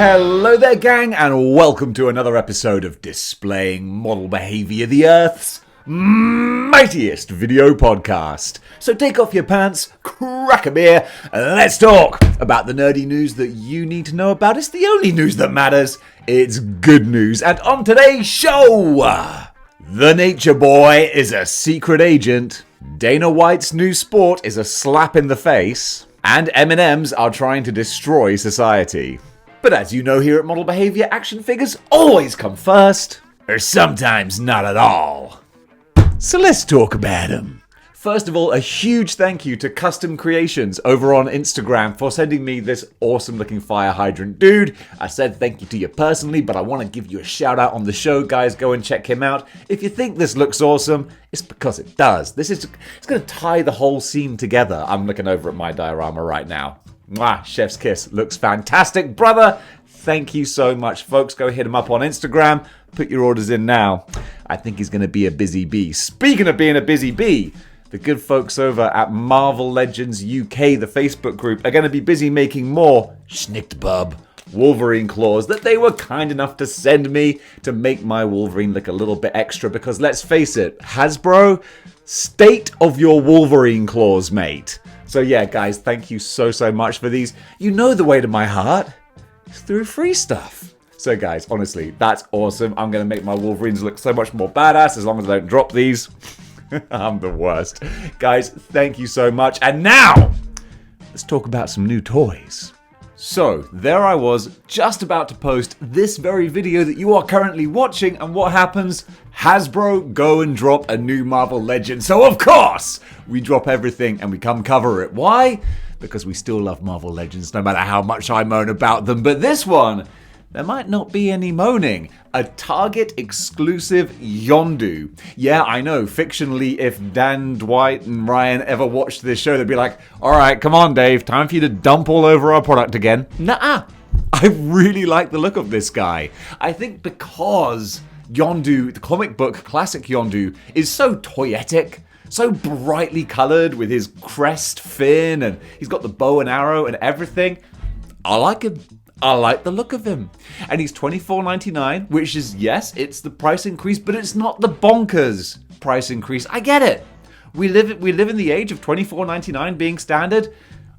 Hello there, gang, and welcome to another episode of Displaying-Model-Behaviour, the Earth's mightiest video podcast. So take off your pants, crack a beer, and let's talk about the nerdy news that you need to know about. It's the only news that matters. It's good news. And on today's show, the Nature Boy is a secret agent, Dana White's new sport is a slap in the face, and M&Ms are trying to destroy society. But as you know here at Model Behaviour, action figures always come first, or sometimes not at all. So let's talk about them. First of all, a huge thank you to Custom Creations over on Instagram for sending me this awesome looking fire hydrant dude. I said thank you to you personally, but I want to give you a shout out on the show, guys. Go and check him out. If you think this looks awesome, it's because it does. It's going to tie the whole scene together. I'm looking over at my diorama right now. Mwah, chef's kiss. Looks fantastic, brother. Thank you so much, folks. Go hit him up on Instagram. Put your orders in now. I think he's going to be a busy bee. Speaking of being a busy bee, the good folks over at Marvel Legends UK, the Facebook group, are going to be busy making more Schnicked-Bub Wolverine claws that they were kind enough to send me to make my Wolverine look a little bit extra because let's face it, Hasbro, state of your Wolverine claws, mate. So yeah, guys, thank you so much for these. You know the way to my heart. It's through free stuff. So guys, honestly, that's awesome. I'm going to make my Wolverines look so much more badass as long as I don't drop these. I'm the worst. Guys, thank you so much. And now, let's talk about some new toys. So, there I was, just about to post this very video that you are currently watching, and what happens? Hasbro go and drop a new Marvel Legend. So of course, we drop everything and we come cover it. Why? Because we still love Marvel Legends, no matter how much I moan about them. But this one, there might not be any moaning. A Target exclusive Yondu. Yeah, I know, fictionally, if Dan, Dwight, and Ryan ever watched this show, they'd be like, alright, come on, Dave, time for you to dump all over our product again. Nuh-uh. I really like the look of this guy. I think because Yondu, the comic book classic Yondu, is so toyetic, so brightly coloured with his crest fin, and he's got the bow and arrow and everything. I like him. I like the look of him. And he's $24.99, which is, yes, it's the price increase, but it's not the bonkers price increase. I get it. We live in the age of $24.99 being standard.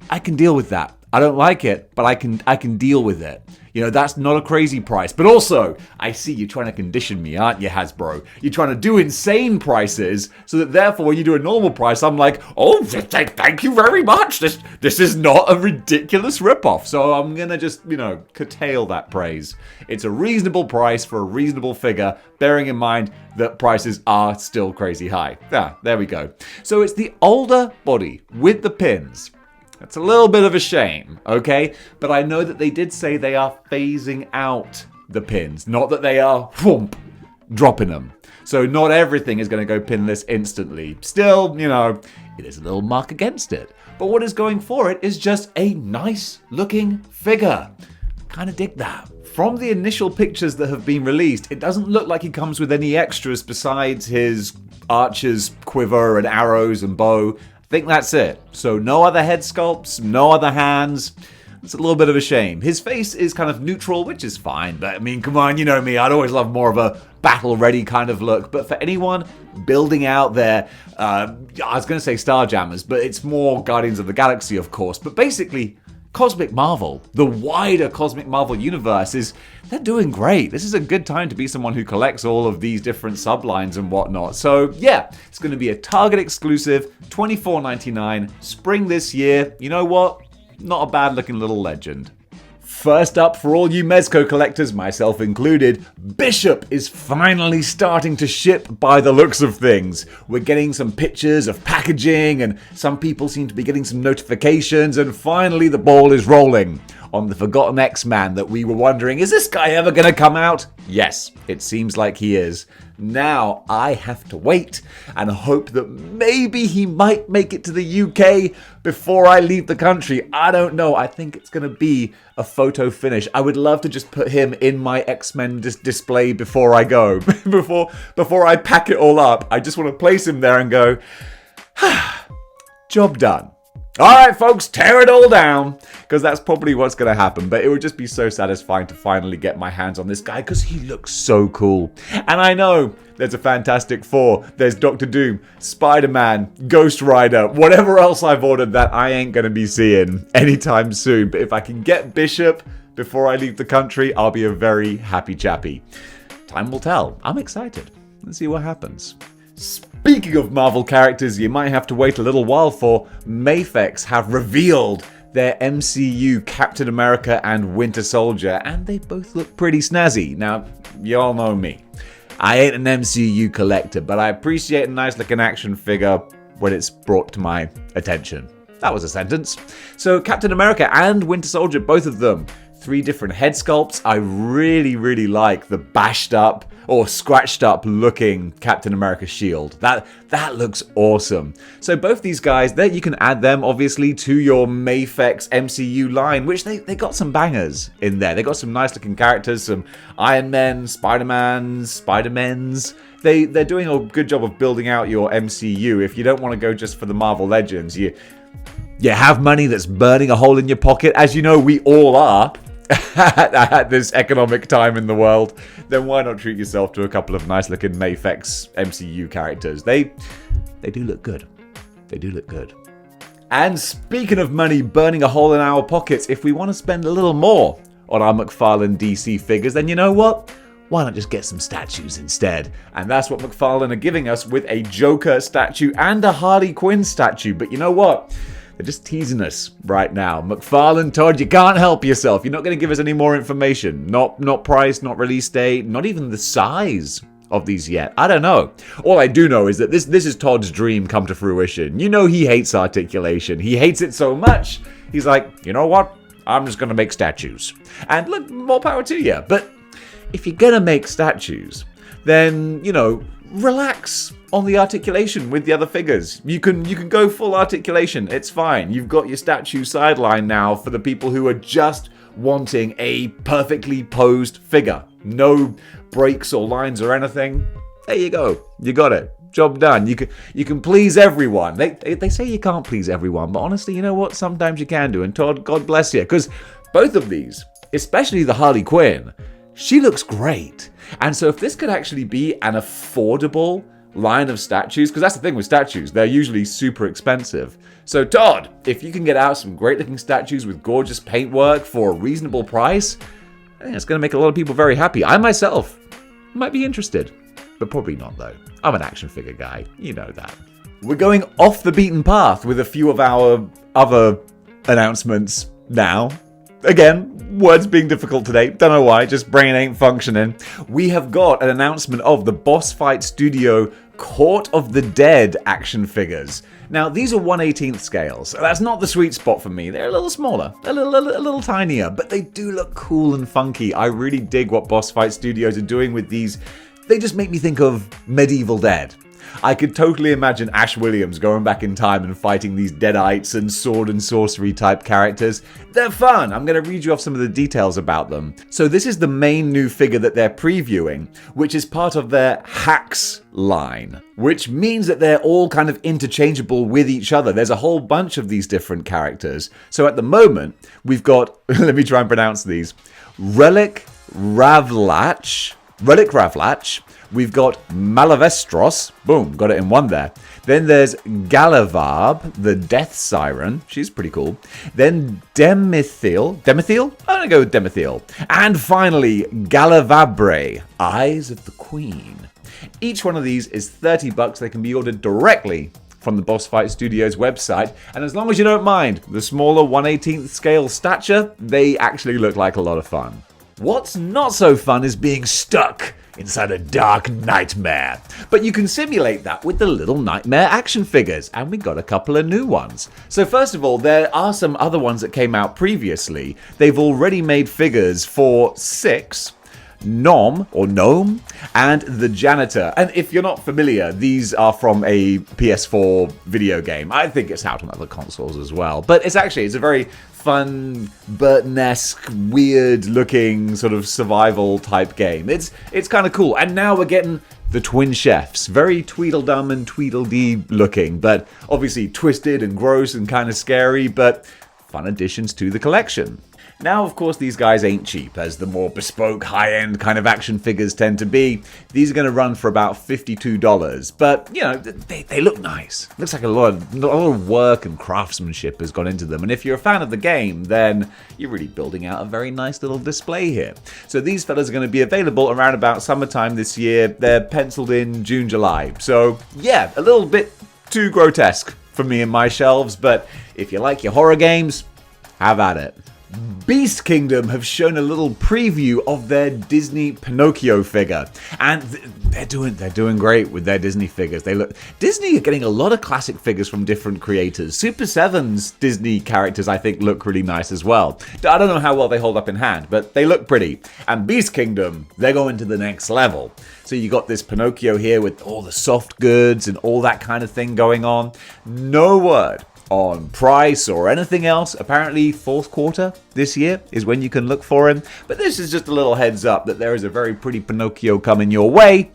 I can deal with that. I don't like it, but I can deal with it. You know, that's not a crazy price. But also, I see you're trying to condition me, aren't you, Hasbro? You're trying to do insane prices, so that therefore when you do a normal price, I'm like, oh, thank you very much. This is not a ridiculous ripoff. So I'm going to just, curtail that praise. It's a reasonable price for a reasonable figure, bearing in mind that prices are still crazy high. Ah, there we go. So it's the older body with the pins. That's a little bit of a shame, okay? But I know that they did say they are phasing out the pins, not that they are dropping them. So not everything is going to go pinless instantly. Still, it is a little mark against it. But what is going for it is just a nice looking figure. Kind of dig that. From the initial pictures that have been released, it doesn't look like he comes with any extras besides his archer's quiver and arrows and bow. I think that's it. So no other head sculpts, no other hands. It's a little bit of a shame. His face is kind of neutral, which is fine. But I mean, come on, you know me. I'd always love more of a battle-ready kind of look. But for anyone building out their, I was going to say Starjammers, but it's more Guardians of the Galaxy, of course. But basically, Cosmic Marvel, the wider Cosmic Marvel universe, they're doing great. This is a good time to be someone who collects all of these different sublines and whatnot. So yeah, it's going to be a Target exclusive, $24.99, spring this year. You know what? Not a bad looking little legend. First up, for all you Mezco collectors, myself included, Bishop is finally starting to ship by the looks of things. We're getting some pictures of packaging, and some people seem to be getting some notifications, and finally the ball is rolling. On the Forgotten X-Man that we were wondering, is this guy ever going to come out? Yes, it seems like he is. Now I have to wait and hope that maybe he might make it to the UK before I leave the country. I don't know. I think it's going to be a photo finish. I would love to just put him in my X-Men display before I go. before I pack it all up. I just want to place him there and go, job done. Alright folks, tear it all down, because that's probably what's going to happen, but it would just be so satisfying to finally get my hands on this guy, because he looks so cool. And I know there's a Fantastic Four, there's Doctor Doom, Spider-Man, Ghost Rider, whatever else I've ordered that I ain't going to be seeing anytime soon, but if I can get Bishop before I leave the country, I'll be a very happy chappy. Time will tell. I'm excited. Let's see what happens. Speaking of Marvel characters you might have to wait a little while for, Mafex have revealed their MCU Captain America and Winter Soldier, and they both look pretty snazzy. Now, you all know me. I ain't an MCU collector, but I appreciate a nice looking action figure when it's brought to my attention. That was a sentence. So Captain America and Winter Soldier, both of them, 3 different head sculpts. I really like the bashed up or scratched up looking Captain America shield. That looks awesome. So both these guys, there you can add them obviously to your Mafex MCU line, which they got some bangers in there. They got some nice looking characters, some Iron Men, Spider-Mens. They're doing a good job of building out your MCU. If you don't want to go just for the Marvel Legends, you have money that's burning a hole in your pocket, as you know we all are at this economic time in the world, then why not treat yourself to a couple of nice looking Mafex MCU characters? They do look good. They do look good. And speaking of money burning a hole in our pockets, if we want to spend a little more on our McFarlane DC figures, then you know what? Why not just get some statues instead? And that's what McFarlane are giving us with a Joker statue and a Harley Quinn statue. But you know what? They're just teasing us right now. McFarlane, Todd, you can't help yourself. You're not going to give us any more information. Not price, not release date, not even the size of these yet. I don't know. All I do know is that this is Todd's dream come to fruition. You know he hates articulation. He hates it so much. He's like, you know what? I'm just going to make statues. And look, more power to you. But if you're going to make statues, then, you know, relax on the articulation with the other figures. You can go full articulation. It's fine. You've got your statue sideline now for the people who are just wanting a perfectly posed figure. No breaks or lines or anything. There you go. You got it. Job done. You can please everyone. They say you can't please everyone, but honestly, you know what? Sometimes you can do. And Todd, God bless you, because both of these, especially the Harley Quinn, she looks great. And so if this could actually be an affordable line of statues, because that's the thing with statues, they're usually super expensive. So Todd, if you can get out some great looking statues with gorgeous paintwork for a reasonable price, I think it's going to make a lot of people very happy. I myself might be interested, but probably not though. I'm an action figure guy, you know that. We're going off the beaten path with a few of our other announcements now. Again, words being difficult today. Don't know why, just brain ain't functioning. We have got an announcement of the Boss Fight Studio Court of the Dead action figures. Now, these are 1/18 scales. That's not the sweet spot for me. They're a little smaller, a little tinier, but they do look cool and funky. I really dig what Boss Fight Studios are doing with these. They just make me think of Medieval Dead. I could totally imagine Ash Williams going back in time and fighting these Deadites and sword and sorcery type characters. They're fun. I'm going to read you off some of the details about them. So this is the main new figure that they're previewing, which is part of their H.A.C.K.S line, which means that they're all kind of interchangeable with each other. There's a whole bunch of these different characters. So at the moment, we've got, let me try and pronounce these, Relic Ravlatch. We've got Malavestros. Boom, got it in one there. Then there's Galavarb, the Death Siren. She's pretty cool. Then Demethyl? I'm going to go with Demethyl. And finally, Galavabre, Eyes of the Queen. Each one of these is $30. They can be ordered directly from the Boss Fight Studios website. And as long as you don't mind the smaller 1/18 scale stature, they actually look like a lot of fun. What's not so fun is being stuck inside a dark nightmare. But you can simulate that with the Little Nightmare action figures, and we got a couple of new ones. So first of all, there are some other ones that came out previously. They've already made figures for 6, Gnome, and the Janitor. And if you're not familiar, these are from a PS4 video game. I think it's out on other consoles as well. But it's a very fun, Burton-esque, weird-looking sort of survival type game. It's kind of cool. And now we're getting the twin chefs. Very Tweedledum and Tweedledee looking, but obviously twisted and gross and kind of scary, but fun additions to the collection. Now, of course, these guys ain't cheap, as the more bespoke, high-end kind of action figures tend to be. These are going to run for about $52, but, you know, they look nice. Looks like a lot of work and craftsmanship has gone into them, and if you're a fan of the game, then you're really building out a very nice little display here. So these fellas are going to be available around about summertime this year. They're penciled in June, July. So, yeah, a little bit too grotesque for me and my shelves, but if you like your horror games, have at it. Beast Kingdom have shown a little preview of their Disney Pinnociho figure, and they're doing great with their Disney figures. Disney are getting a lot of classic figures from different creators. Super 7's Disney characters, I think, look really nice as well. I don't know how well they hold up in hand, but they look pretty. And Beast Kingdom, they're going to the next level. So you got this Pinnociho here with all the soft goods and all that kind of thing going on. No word on price or anything else. Apparently fourth quarter this year is when you can look for him, but this is just a little heads up that there is a very pretty Pinnociho coming your way,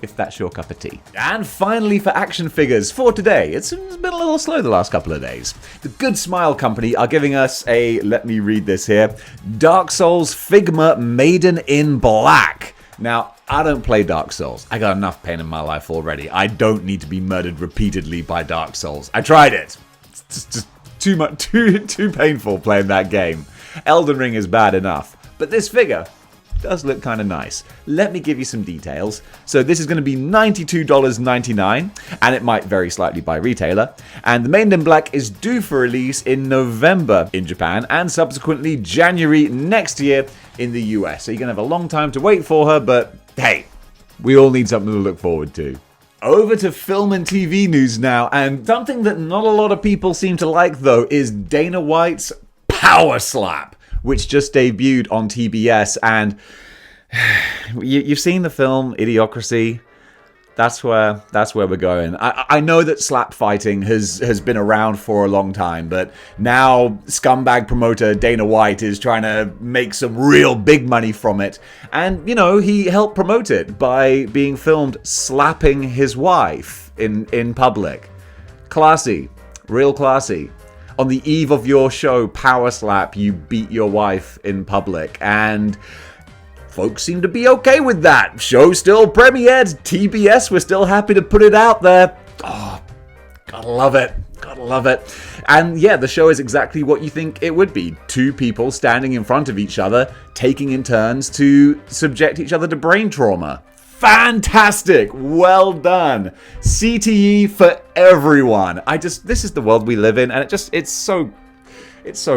if that's your cup of tea. And finally, for action figures for today, it's been a little slow the last couple of days. The Good Smile Company are giving us a, let me read this here, Dark Souls Figma Maiden in Black. Now, I don't play Dark Souls. I got enough pain in my life already. I don't need to be murdered repeatedly by Dark Souls. I tried it. It's just too painful playing that game. Elden Ring is bad enough, but this figure does look kind of nice. Let me give you some details. So this is going to be $92.99, and it might vary slightly by retailer. And the Maiden in Black is due for release in November in Japan, and subsequently January next year in the US. So you're going to have a long time to wait for her, but hey, we all need something to look forward to. Over to film and TV news now, and something that not a lot of people seem to like, though, is Dana White's Power Slap, which just debuted on TBS, and you've seen the film Idiocracy. That's where we're going. I know that slap fighting has been around for a long time, but now scumbag promoter Dana White is trying to make some real big money from it. And, you know, he helped promote it by being filmed slapping his wife in public. Classy. Real classy. On the eve of your show, Power Slap, you beat your wife in public. And folks seem to be okay with that. Show still premiered. TBS, we're still happy to put it out there. Oh, gotta love it. Gotta love it. And yeah, the show is exactly what you think it would be. Two people standing in front of each other, taking in turns to subject each other to brain trauma. Fantastic! Well done. CTE for everyone. This is the world we live in, and it's so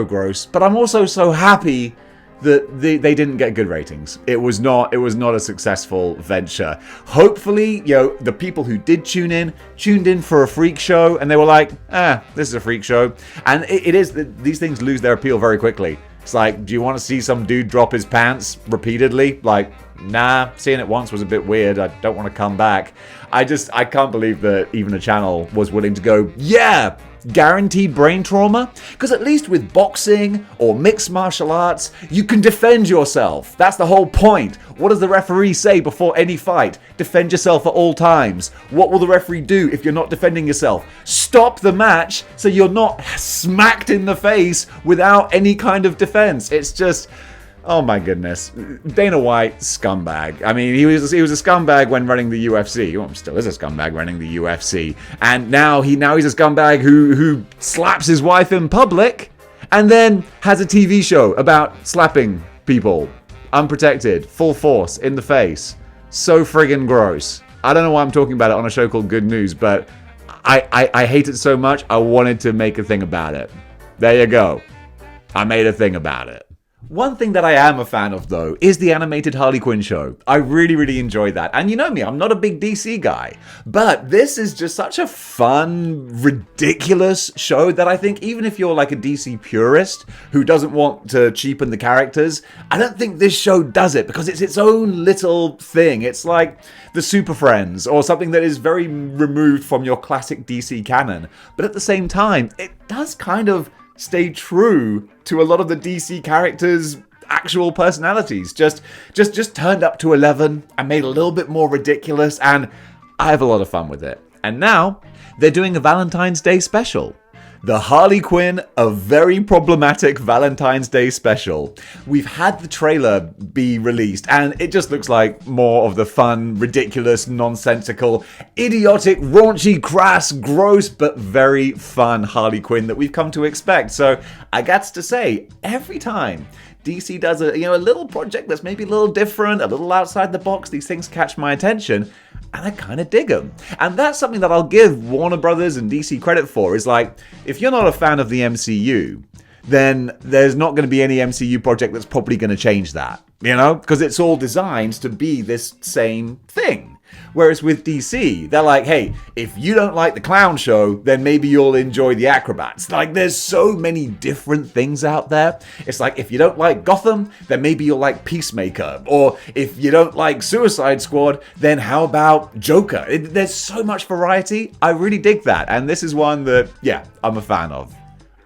gross. But I'm also so happy that they didn't get good ratings. It was not a successful venture. Hopefully, the people who did tuned in for a freak show, and they were like, this is a freak show. And these things lose their appeal very quickly. It's like, do you want to see some dude drop his pants repeatedly? Like, nah, seeing it once was a bit weird. I don't want to come back. I can't believe that even a channel was willing to go, yeah, guaranteed brain trauma? Because at least with boxing or mixed martial arts, you can defend yourself. That's the whole point. What does the referee say before any fight? Defend yourself at all times. What will the referee do if you're not defending yourself? Stop the match so you're not smacked in the face without any kind of defense. It's just, oh my goodness. Dana White, scumbag. I mean, he was a scumbag when running the UFC. Well, still is a scumbag running the UFC. And now he's a scumbag who slaps his wife in public and then has a TV show about slapping people unprotected, full force, in the face. So friggin' gross. I don't know why I'm talking about it on a show called Good News, but I hate it so much, I wanted to make a thing about it. There you go. I made a thing about it. One thing that I am a fan of, though, is the animated Harley Quinn show. I really, really enjoyed that. And you know me, I'm not a big DC guy. But this is just such a fun, ridiculous show that I think even if you're like a DC purist who doesn't want to cheapen the characters, I don't think this show does it because it's its own little thing. It's like the Super Friends or something that is very removed from your classic DC canon. But at the same time, it does kind of stay true to a lot of the DC characters' actual personalities, just turned up to 11 and made a little bit more ridiculous, and I have a lot of fun with it. And now they're doing a Valentine's Day special. The Harley Quinn, a very problematic Valentine's Day special. We've had the trailer be released, and it just looks like more of the fun, ridiculous, nonsensical, idiotic, raunchy, crass, gross, but very fun Harley Quinn that we've come to expect. So I got to say, every time DC does a little project that's maybe a little different, a little outside the box, these things catch my attention, and I kind of dig them. And that's something that I'll give Warner Brothers and DC credit for, is like, if you're not a fan of the MCU, then there's not going to be any MCU project that's probably going to change that, because it's all designed to be this same thing. Whereas with DC, they're like, hey, if you don't like the clown show, then maybe you'll enjoy the acrobats. Like, there's so many different things out there. It's like, if you don't like Gotham, then maybe you'll like Peacemaker. Or if you don't like Suicide Squad, then how about Joker? There's so much variety. I really dig that. And this is one that, I'm a fan of.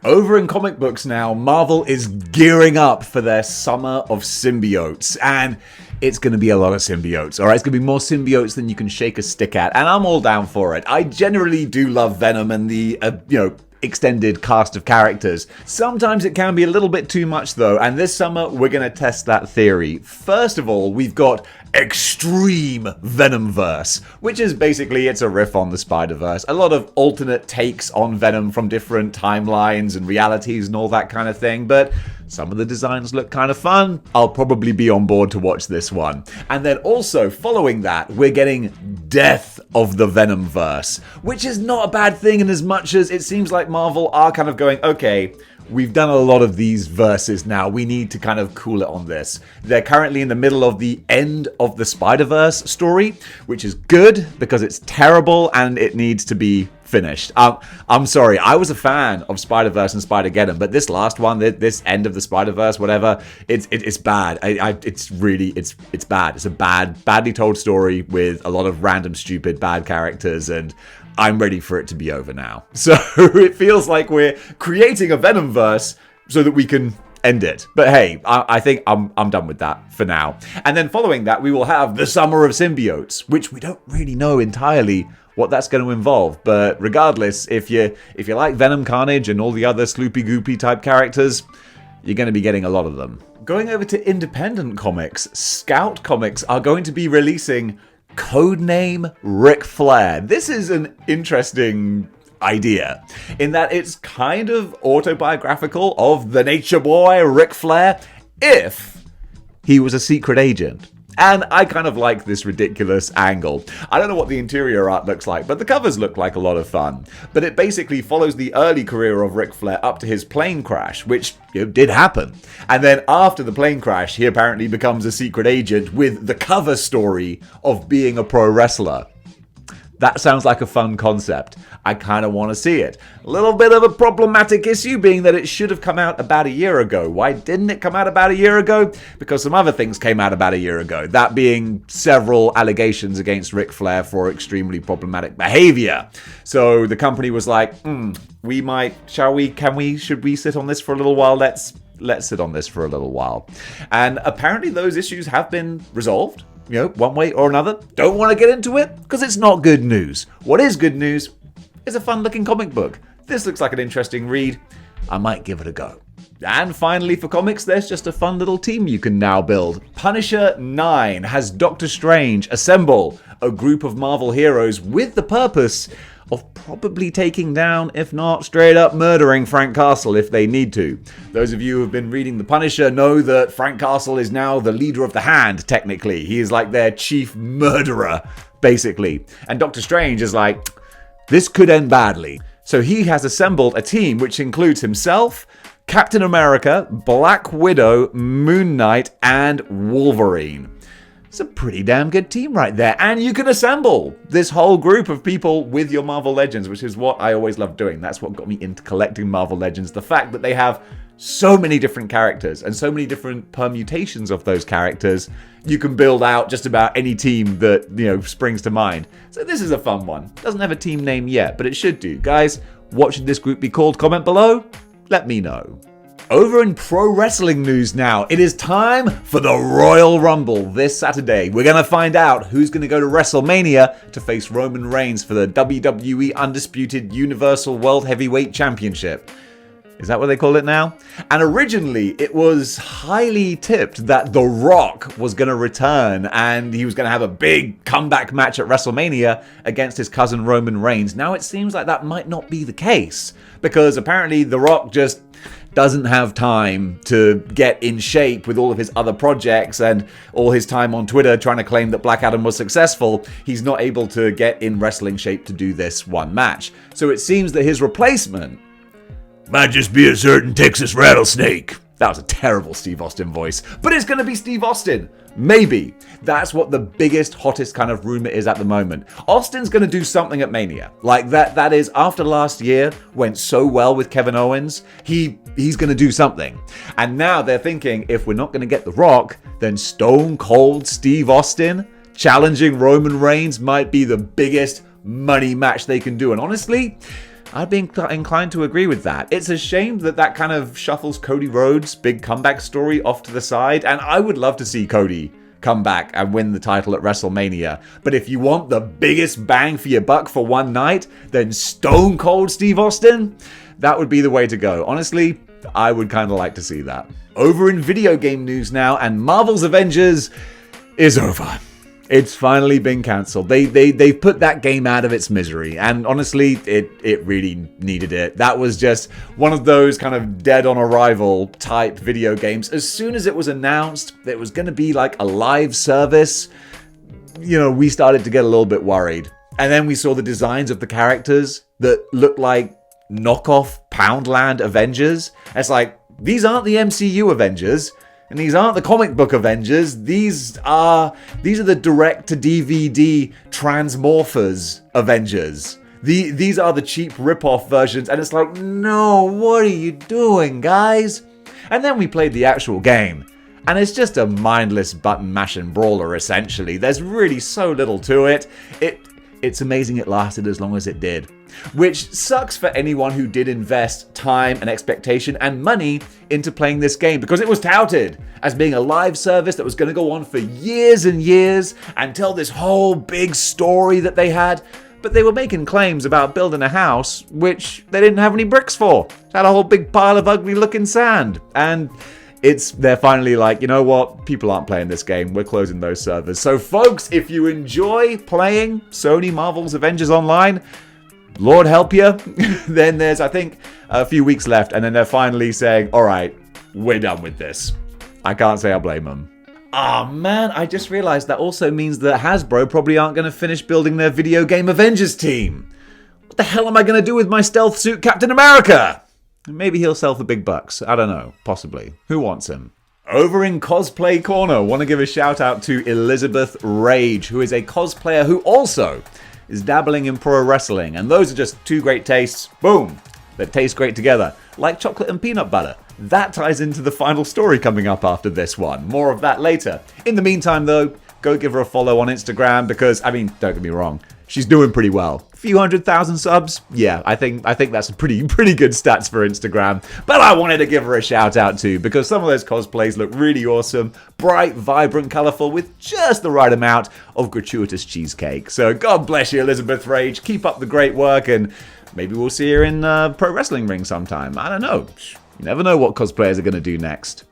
Over in comic books now, Marvel is gearing up for their summer of symbiotes, and it's going to be a lot of symbiotes, alright? It's going to be more symbiotes than you can shake a stick at, and I'm all down for it. I generally do love Venom and the, extended cast of characters. Sometimes it can be a little bit too much though, and this summer we're going to test that theory. First of all, we've got Extreme Venom-verse, which is basically, it's a riff on the Spider-Verse. A lot of alternate takes on Venom from different timelines and realities and all that kind of thing, but some of the designs look kind of fun. I'll probably be on board to watch this one. And then also, following that, we're getting Death of the Venom-verse, which is not a bad thing in as much as it seems like Marvel are kind of going, okay, we've done a lot of these verses now. We need to kind of cool it on this. They're currently in the middle of the end of the Spider-Verse story, which is good because it's terrible and it needs to be finished. I'm sorry, I was a fan of Spider-Verse and Spider-Geddon, but this last one, this end of the Spider-Verse, whatever, it's bad. It's bad. It's a badly told story with a lot of random, stupid, bad characters, and I'm ready for it to be over now. So it feels like we're creating a Venom-verse so that we can end it. But hey, I think I'm done with that for now. And then following that, we will have the Summer of Symbiotes, which we don't really know entirely what that's going to involve. But regardless, if you like Venom, Carnage, and all the other sloopy-goopy type characters, you're going to be getting a lot of them. Going over to independent comics, Scout Comics are going to be releasing Codename Ric Flair. This is an interesting idea in that it's kind of autobiographical of the nature boy Ric Flair if he was a secret agent. And I kind of like this ridiculous angle. I don't know what the interior art looks like, but the covers look like a lot of fun. But it basically follows the early career of Ric Flair up to his plane crash, which did happen. And then after the plane crash, he apparently becomes a secret agent with the cover story of being a pro wrestler. That sounds like a fun concept. I kind of want to see it. A little bit of a problematic issue being that it should have come out about a year ago. Why didn't it come out about a year ago? Because some other things came out about a year ago. That being several allegations against Ric Flair for extremely problematic behavior. So the company was like, should we sit on this for a little while? Let's sit on this for a little while. And apparently those issues have been resolved. One way or another. Don't want to get into it because it's not good news. What is good news is a fun-looking comic book. This looks like an interesting read. I might give it a go. And finally for comics, there's just a fun little team you can now build. Punisher 9 has Doctor Strange assemble a group of Marvel heroes with the purpose of probably taking down, if not straight up murdering Frank Castle if they need to. Those of you who have been reading The Punisher know that Frank Castle is now the leader of the Hand, technically. He is like their chief murderer, basically. And Doctor Strange is like, this could end badly. So he has assembled a team which includes himself, Captain America, Black Widow, Moon Knight, and Wolverine. It's a pretty damn good team right there. And you can assemble this whole group of people with your Marvel Legends, which is what I always love doing. That's what got me into collecting Marvel Legends. The fact that they have so many different characters and so many different permutations of those characters, you can build out just about any team that, springs to mind. So this is a fun one. Doesn't have a team name yet, but it should do. Guys, what should this group be called? Comment below. Let me know. Over in pro wrestling news now, it is time for the Royal Rumble this Saturday. We're going to find out who's going to go to WrestleMania to face Roman Reigns for the WWE Undisputed Universal World Heavyweight Championship. Is that what they call it now? And originally, it was highly tipped that The Rock was going to return and he was going to have a big comeback match at WrestleMania against his cousin Roman Reigns. Now it seems like that might not be the case because apparently The Rock just doesn't have time to get in shape with all of his other projects and all his time on Twitter trying to claim that Black Adam was successful. He's not able to get in wrestling shape to do this one match. So it seems that his replacement might just be a certain Texas rattlesnake. That was a terrible Steve Austin voice, but it's going to be Steve Austin. Maybe. That's what the biggest, hottest kind of rumor is at the moment. Austin's going to do something at Mania. Like that is, after last year went so well with Kevin Owens, he's going to do something. And now they're thinking, if we're not going to get The Rock, then Stone Cold Steve Austin challenging Roman Reigns might be the biggest money match they can do. And honestly, I'd be inclined to agree with that. It's a shame that kind of shuffles Cody Rhodes' big comeback story off to the side, and I would love to see Cody come back and win the title at WrestleMania. But if you want the biggest bang for your buck for one night, then Stone Cold Steve Austin, that would be the way to go. Honestly, I would kind of like to see that. Over in video game news now, and Marvel's Avengers is over. It's finally been cancelled. They've put that game out of its misery, and honestly, it really needed it. That was just one of those kind of dead on arrival type video games. As soon as it was announced that it was going to be like a live service, we started to get a little bit worried. And then we saw the designs of the characters that looked like knockoff Poundland Avengers. It's like, these aren't the MCU Avengers. And these aren't the comic book Avengers. These are the direct-to-DVD Transmorphers Avengers. These are the cheap rip-off versions. And it's like, no, what are you doing, guys? And then we played the actual game. And it's just a mindless button-mashing brawler, essentially. There's really so little to it. It's amazing it lasted as long as it did. Which sucks for anyone who did invest time and expectation and money into playing this game, because it was touted as being a live service that was going to go on for years and years and tell this whole big story that they had. But they were making claims about building a house which they didn't have any bricks for. It had a whole big pile of ugly looking sand. And they're finally like, you know what? People aren't playing this game. We're closing those servers. So folks, if you enjoy playing Sony Marvel's Avengers Online, Lord help you. Then there's, I think, a few weeks left, and then they're finally saying, all right, we're done with this. I can't say I blame them. Ah, man, I just realized that also means that Hasbro probably aren't going to finish building their video game Avengers team. What the hell am I going to do with my stealth suit Captain America? Maybe he'll sell for big bucks. I don't know. Possibly. Who wants him? Over in Cosplay Corner, want to give a shout out to Elizabeth Rage, who is a cosplayer who also is dabbling in pro wrestling, and those are just two great tastes, boom, that taste great together, like chocolate and peanut butter. That ties into the final story coming up after this one. More of that later. In the meantime, though, go give her a follow on Instagram because, don't get me wrong, she's doing pretty well. A few 100,000 subs? Yeah, I think that's a pretty good stats for Instagram. But I wanted to give her a shout out too, because some of those cosplays look really awesome, bright, vibrant, colourful, with just the right amount of gratuitous cheesecake. So God bless you, Elizabeth Rage. Keep up the great work, and maybe we'll see her in pro wrestling ring sometime. I don't know. You never know what cosplayers are going to do next.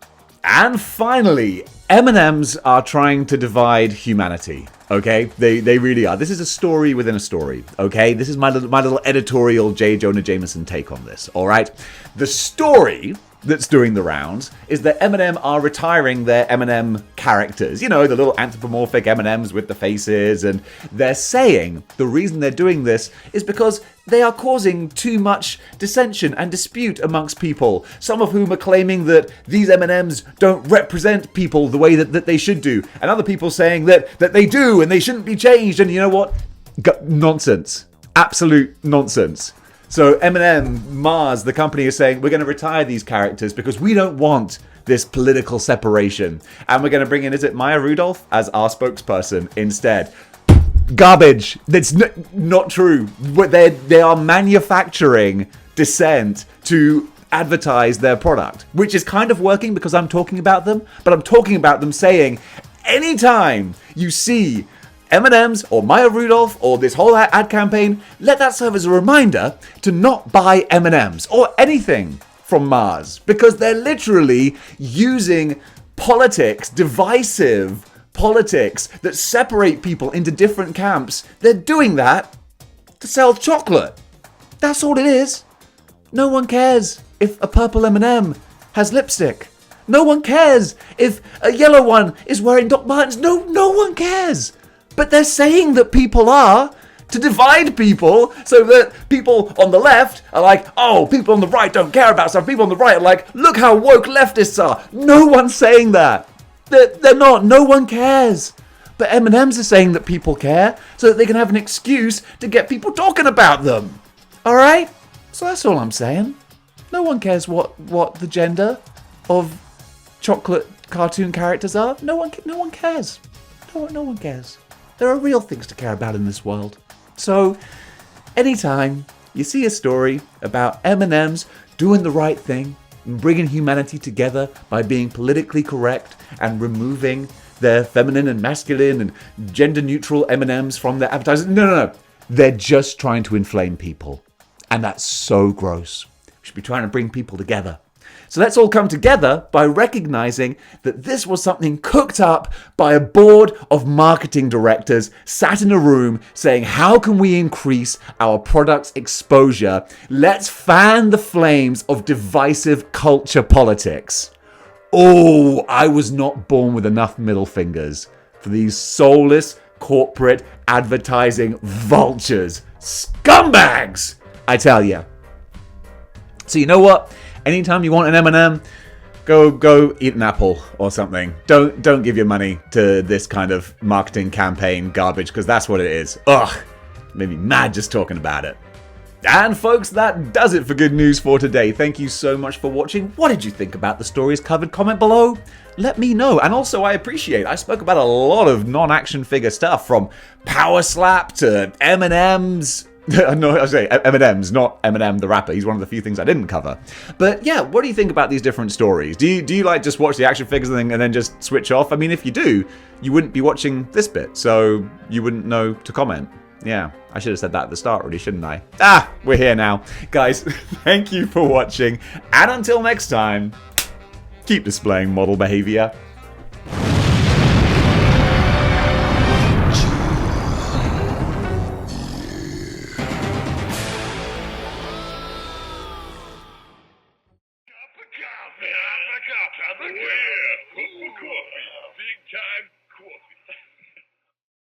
And finally, M&Ms are trying to divide humanity, okay? They really are. This is a story within a story, okay? This is my little editorial J. Jonah Jameson take on this, all right? The story that's doing the rounds is that M&M are retiring their M&M characters. The little anthropomorphic M&Ms with the faces, and they're saying the reason they're doing this is because they are causing too much dissension and dispute amongst people, some of whom are claiming that these M&Ms don't represent people the way that they should do, and other people saying that they do and they shouldn't be changed, and you know what? Nonsense. Absolute nonsense. So M&M, Mars, the company, is saying, we're going to retire these characters because we don't want this political separation. And we're going to bring in, is it Maya Rudolph, as our spokesperson instead. Garbage. That's not true. They are manufacturing dissent to advertise their product, which is kind of working because I'm talking about them, but I'm talking about them saying, anytime you see M&M's or Maya Rudolph or this whole ad campaign, let that serve as a reminder to not buy M&M's or anything from Mars, because they're literally using politics, divisive politics that separate people into different camps. They're doing that to sell chocolate. That's all it is. No one cares if a purple M&M has lipstick. No one cares if a yellow one is wearing Doc Martens. No one cares. But they're saying that people are, to divide people, so that people on the left are like, oh, people on the right don't care about stuff. People on the right are like, look how woke leftists are. No one's saying that. They're not. No one cares. But M&M's are saying that people care, so that they can have an excuse to get people talking about them. All right? So that's all I'm saying. No one cares what the gender of chocolate cartoon characters are. No one cares. No one cares. There are real things to care about in this world. So, anytime you see a story about M&M's doing the right thing and bringing humanity together by being politically correct and removing their feminine and masculine and gender-neutral M&M's from their advertising, no. They're just trying to inflame people. And that's so gross. We should be trying to bring people together. So let's all come together by recognizing that this was something cooked up by a board of marketing directors sat in a room saying, how can we increase our product's exposure? Let's fan the flames of divisive culture politics. Oh, I was not born with enough middle fingers for these soulless corporate advertising vultures. Scumbags, I tell you. So you know what? Anytime you want an M&M, go eat an apple or something. Don't give your money to this kind of marketing campaign garbage, because that's what it is. Ugh, made me mad just talking about it. And folks, that does it for Good News for today. Thank you so much for watching. What did you think about the stories covered? Comment below. Let me know. And also, I spoke about a lot of non-action figure stuff, from Power Slap to M&M's. No, I say M&M's, not Eminem the rapper. He's one of the few things I didn't cover. But yeah, what do you think about these different stories? Do you like just watch the action figures and then just switch off? I mean, if you do, you wouldn't be watching this bit, so you wouldn't know to comment. Yeah, I should have said that at the start really, shouldn't I? We're here now. Guys, thank you for watching, and until next time, keep displaying model behavior.